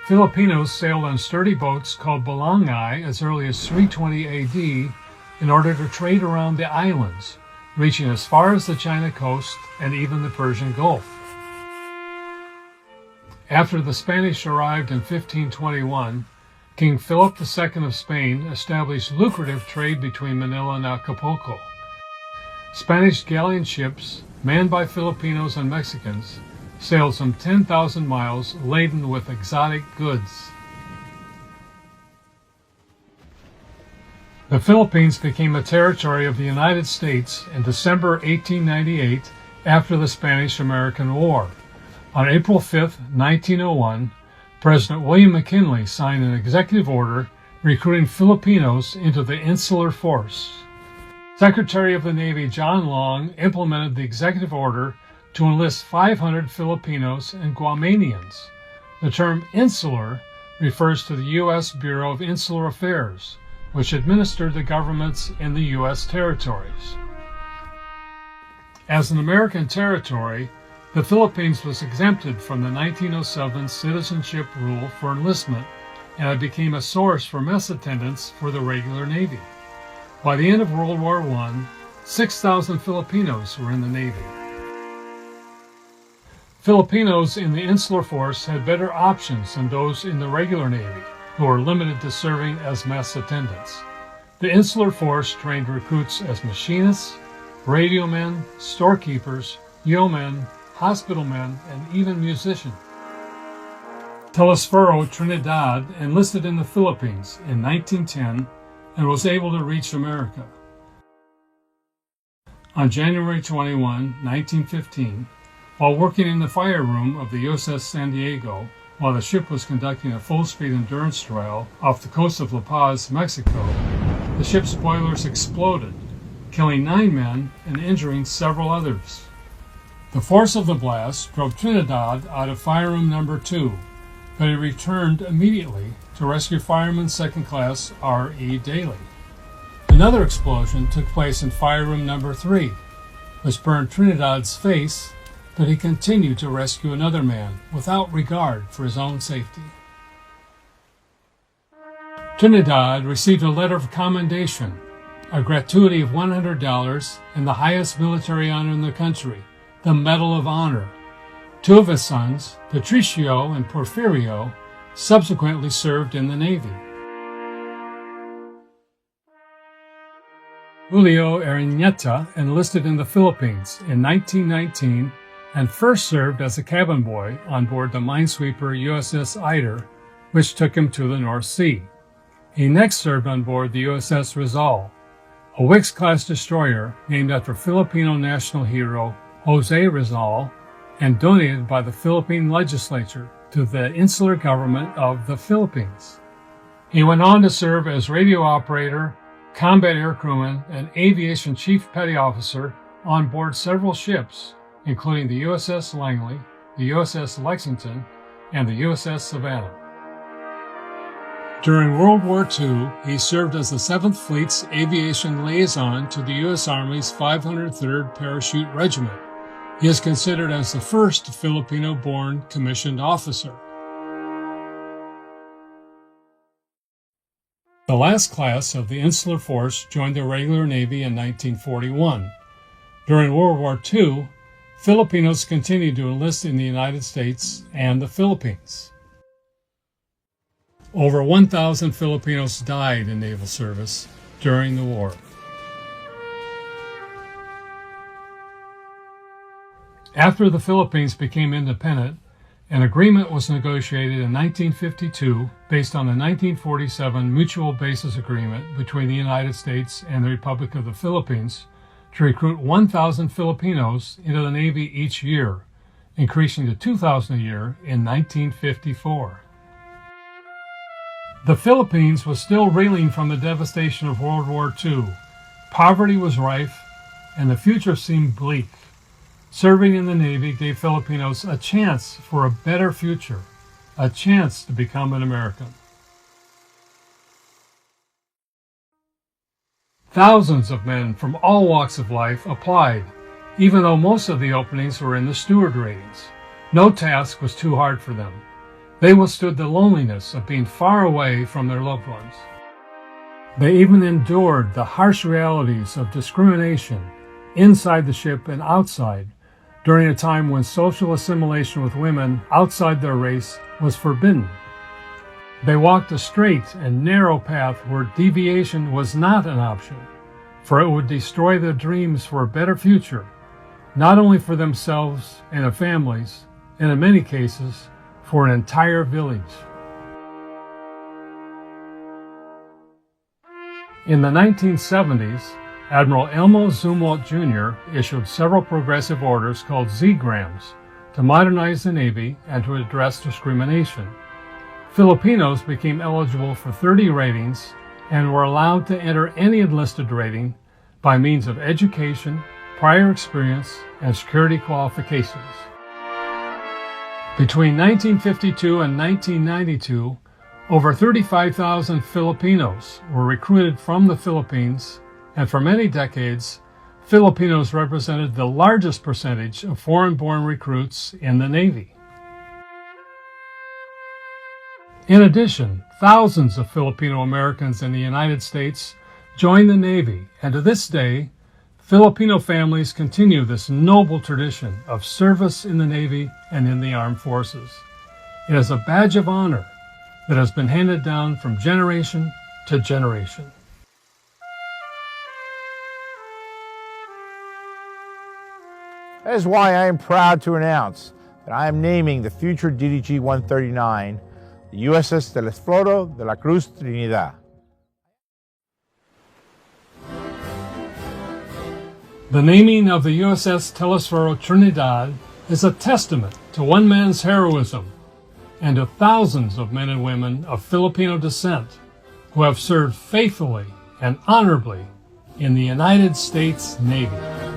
Filipinos sailed on sturdy boats called balangai as early as 320 AD in order to trade around the islands, reaching as far as the China coast and even the Persian Gulf. After the Spanish arrived in 1521, King Philip II of Spain established lucrative trade between Manila and Acapulco. Spanish galleon ships, manned by Filipinos and Mexicans, sailed some 10,000 miles laden with exotic goods. The Philippines became a territory of the United States in December 1898 after the Spanish-American War. On April 5, 1901, President William McKinley signed an executive order recruiting Filipinos into the Insular Force. Secretary of the Navy John Long implemented the executive order to enlist 500 Filipinos and Guamanians. The term insular refers to the U.S. Bureau of Insular Affairs, which administered the governments in the U.S. territories. As an American territory, the Philippines was exempted from the 1907 citizenship rule for enlistment, and it became a source for mess attendants for the regular Navy. By the end of World War I, 6,000 Filipinos were in the Navy. Filipinos in the Insular Force had better options than those in the regular Navy, who were limited to serving as mess attendants. The Insular Force trained recruits as machinists, radiomen, storekeepers, yeomen, hospital men, and even musicians. Telesforo Trinidad enlisted in the Philippines in 1910 and was able to reach America. On January 21, 1915, while working in the fire room of the USS San Diego, while the ship was conducting a full-speed endurance trial off the coast of La Paz, Mexico, the ship's boilers exploded, killing 9 men and injuring several others. The force of the blast drove Trinidad out of Fire Room Number 2, but he returned immediately to rescue Fireman Second Class R.E. Daly. Another explosion took place in Fire Room Number 3, which burned Trinidad's face, but he continued to rescue another man without regard for his own safety. Trinidad received a letter of commendation, a gratuity of $100, and the highest military honor in the country, the Medal of Honor. 2 of his sons, Patricio and Porfirio, subsequently served in the Navy. Julio Ariñeta enlisted in the Philippines in 1919 and first served as a cabin boy on board the minesweeper USS Eider, which took him to the North Sea. He next served on board the USS Rizal, a Wickes-class destroyer named after Filipino national hero Jose Rizal and donated by the Philippine legislature to the insular government of the Philippines. He went on to serve as radio operator, combat air crewman, and aviation chief petty officer on board several ships, including the USS Langley, the USS Lexington, and the USS Savannah. During World War II, he served as the 7th Fleet's aviation liaison to the U.S. Army's 503rd Parachute Regiment. He is considered as the first Filipino-born commissioned officer. The last class of the Insular Force joined the regular Navy in 1941. During World War II, Filipinos continued to enlist in the United States and the Philippines. Over 1,000 Filipinos died in naval service during the war. After the Philippines became independent, an agreement was negotiated in 1952 based on the 1947 Mutual Basis Agreement between the United States and the Republic of the Philippines to recruit 1,000 Filipinos into the Navy each year, increasing to 2,000 a year in 1954. The Philippines was still reeling from the devastation of World War II. Poverty was rife, and the future seemed bleak. Serving in the Navy gave Filipinos a chance for a better future, a chance to become an American. Thousands of men from all walks of life applied, even though most of the openings were in the steward ratings. No task was too hard for them. They withstood the loneliness of being far away from their loved ones. They even endured the harsh realities of discrimination inside the ship and outside during a time when social assimilation with women outside their race was forbidden. They walked a straight and narrow path where deviation was not an option, for it would destroy their dreams for a better future, not only for themselves and their families, and in many cases, for an entire village. In the 1970s, Admiral Elmo Zumwalt Jr. issued several progressive orders called Z-grams to modernize the Navy and to address discrimination. Filipinos became eligible for 30 ratings and were allowed to enter any enlisted rating by means of education, prior experience, and security qualifications. Between 1952 and 1992, over 35,000 Filipinos were recruited from the Philippines, and for many decades, Filipinos represented the largest percentage of foreign-born recruits in the Navy. In addition, thousands of Filipino Americans in the United States joined the Navy, and to this day, Filipino families continue this noble tradition of service in the Navy and in the armed forces. It is a badge of honor that has been handed down from generation to generation. That is why I am proud to announce that I am naming the future DDG-139 the USS Telesforo de la Cruz Trinidad. The naming of the USS Telesforo Trinidad is a testament to one man's heroism and to thousands of men and women of Filipino descent who have served faithfully and honorably in the United States Navy.